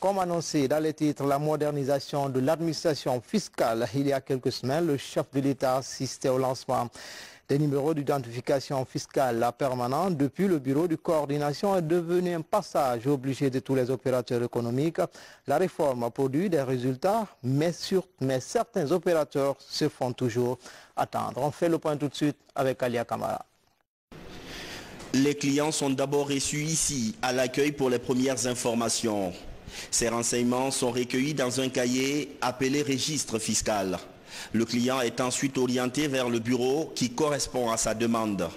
Comme annoncé dans les titres, la modernisation de l'administration fiscale. Il y a quelques semaines, le chef de l'État assistait au lancement des numéros d'identification fiscale permanents. Depuis, le bureau de coordination est devenu un passage obligé de tous les opérateurs économiques. La réforme produit des résultats, mais certains opérateurs se font toujours attendre. On fait le point tout de suite avec Alia Kamara. Les clients sont d'abord reçus ici, à l'accueil pour les premières informations. Ces renseignements sont recueillis dans un cahier appelé registre fiscal. Le client est ensuite orienté vers le bureau qui correspond à sa demande.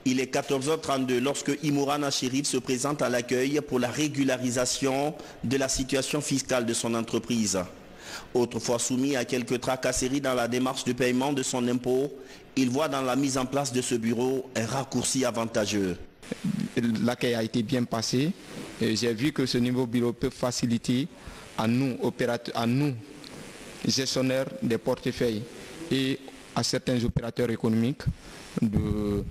Il est 14h32 lorsque Imourana Chérif se présente à l'accueil pour la régularisation de la situation fiscale de son entreprise. Autrefois soumis à quelques tracasseries dans la démarche de paiement de son impôt, il voit dans la mise en place de ce bureau un raccourci avantageux. L'accueil a été bien passé. J'ai vu que ce nouveau bureau peut faciliter à nous, opérateurs, à nous, gestionnaires des portefeuilles et à certains opérateurs économiques de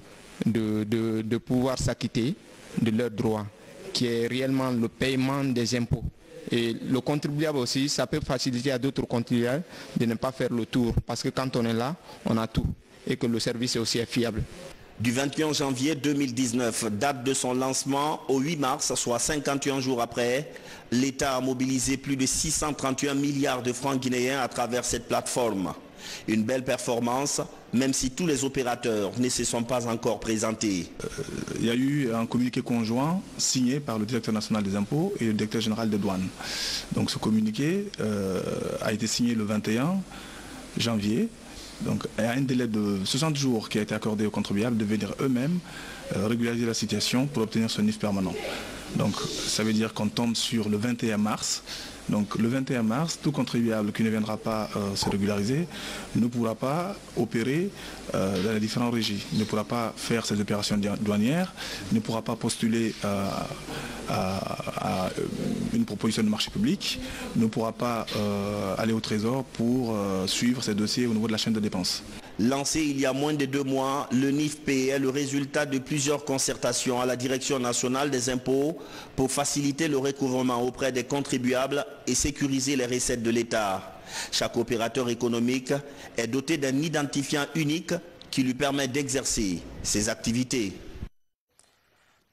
pouvoir s'acquitter de leurs droits, qui est réellement le paiement des impôts. Et le contribuable aussi, ça peut faciliter à d'autres contribuables de ne pas faire le tour, parce que quand on est là, on a tout, et que le service aussi est fiable. Du 21 janvier 2019, date de son lancement, au 8 mars, soit 51 jours après, l'État a mobilisé plus de 631 milliards de francs guinéens à travers cette plateforme. Une belle performance, même si tous les opérateurs ne se sont pas encore présentés. Il y a eu un communiqué conjoint signé par le directeur national des impôts et le directeur général des douanes. Donc ce communiqué a été signé le 21 janvier. Donc, il y a un délai de 60 jours qui a été accordé aux contribuables de venir eux-mêmes régulariser la situation pour obtenir ce NIF permanent. Donc, ça veut dire qu'on tombe sur le 21 mars. Donc, le 21 mars, tout contribuable qui ne viendra pas se régulariser ne pourra pas opérer dans les différents régies, ne pourra pas faire ses opérations douanières, ne pourra pas postuler à une proposition de marché public, ne pourra pas aller au trésor pour suivre ses dossiers au niveau de la chaîne de dépenses. Lancé il y a moins de 2 mois, le NIF-P est le résultat de plusieurs concertations à la Direction nationale des impôts pour faciliter le recouvrement auprès des contribuables et sécuriser les recettes de l'État. Chaque opérateur économique est doté d'un identifiant unique qui lui permet d'exercer ses activités.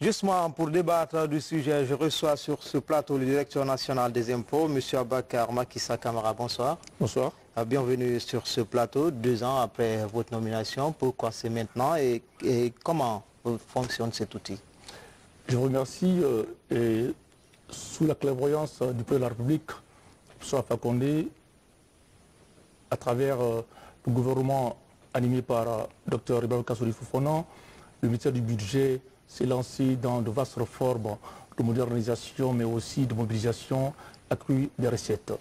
Justement, pour débattre du sujet, je reçois sur ce plateau le directeur national des impôts, M. Abakar Makissa Kamara. Bonsoir. Bonsoir. Bienvenue sur ce plateau, 2 ans après votre nomination. Pourquoi c'est maintenant et comment fonctionne cet outil? Je vous remercie et sous la clairvoyance du président de la République, M. Alpha Condé, à travers le gouvernement animé par Dr Ibrahim Kassouri Fofana, le ministère du Budget s'est lancé dans de vastes réformes de modernisation, mais aussi de mobilisation accrue des recettes.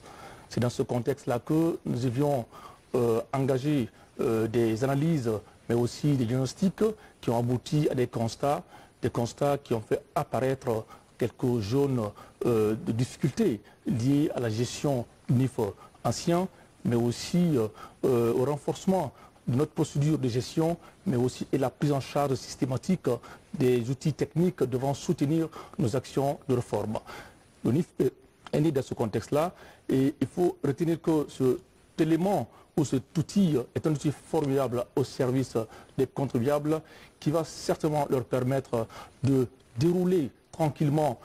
C'est dans ce contexte-là que nous avions engagé des analyses, mais aussi des diagnostics qui ont abouti à des constats qui ont fait apparaître quelques zones de difficultés liées à la gestion du NIF ancien, mais aussi au renforcement de notre procédure de gestion, mais aussi et la prise en charge systématique des outils techniques devant soutenir nos actions de réforme. Le NIF est né dans ce contexte-là et il faut retenir que cet élément ou cet outil est un outil formidable au service des contribuables qui va certainement leur permettre de dérouler tranquillement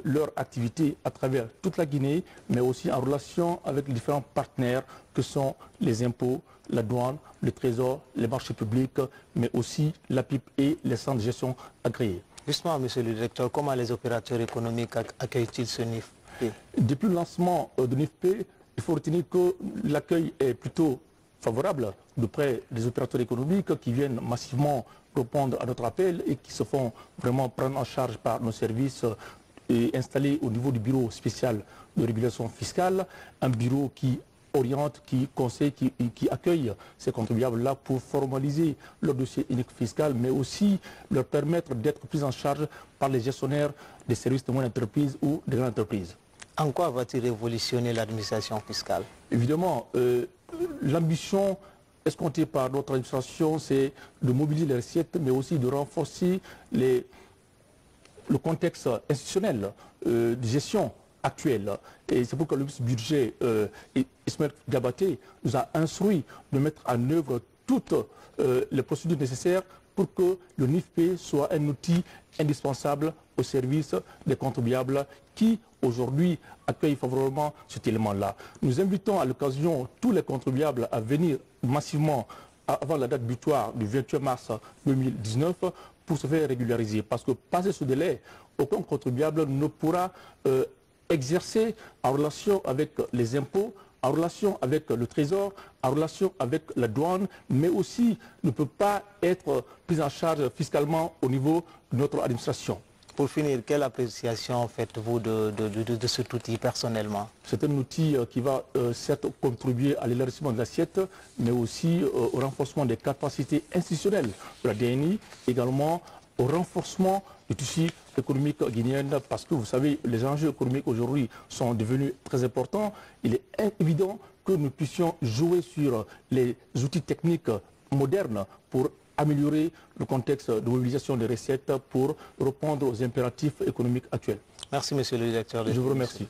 leur activité à travers toute la Guinée, mais aussi en relation avec les différents partenaires que sont les impôts, la douane, le trésor, les marchés publics, mais aussi la PIP et les centres de gestion agréés. Justement, monsieur le directeur, comment les opérateurs économiques accueillent-ils ce NIF-P? Depuis le lancement de NIF-P, il faut retenir que l'accueil est plutôt favorable de près des opérateurs économiques qui viennent massivement répondre à notre appel et qui se font vraiment prendre en charge par nos services et installés au niveau du bureau spécial de régulation fiscale, un bureau qui oriente, qui conseille, qui accueille ces contribuables-là pour formaliser leur dossier unique fiscal, mais aussi leur permettre d'être pris en charge par les gestionnaires des services de moyenne entreprise ou de grandes entreprises. En quoi va-t-il révolutionner l'administration fiscale? Évidemment, l'ambition escomptée par notre administration, c'est de mobiliser les recettes, mais aussi de renforcer le contexte institutionnel de gestion actuelle. Et c'est pourquoi le budget Ismaël Diabaté nous a instruit de mettre en œuvre toutes les procédures nécessaires pour que le NIFP soit un outil indispensable au service des contribuables qui, aujourd'hui, accueillent favorablement cet élément-là. Nous invitons à l'occasion tous les contribuables à venir massivement avant la date butoir du 28 mars 2019 pour se faire régulariser. Parce que, passé ce délai, aucun contribuable ne pourra exercer en relation avec les impôts, en relation avec le Trésor, en relation avec la douane, mais aussi ne peut pas être pris en charge fiscalement au niveau de notre administration. Pour finir, quelle appréciation faites-vous de cet outil personnellement? C'est un outil qui va certes contribuer à l'élargissement de l'assiette, mais aussi au renforcement des capacités institutionnelles de la DNI, également au renforcement du tissu économique guinéen, parce que vous savez, les enjeux économiques aujourd'hui sont devenus très importants. Il est évident que nous puissions jouer sur les outils techniques modernes pour améliorer le contexte de mobilisation des recettes pour répondre aux impératifs économiques actuels. Merci, monsieur le directeur. Je vous remercie.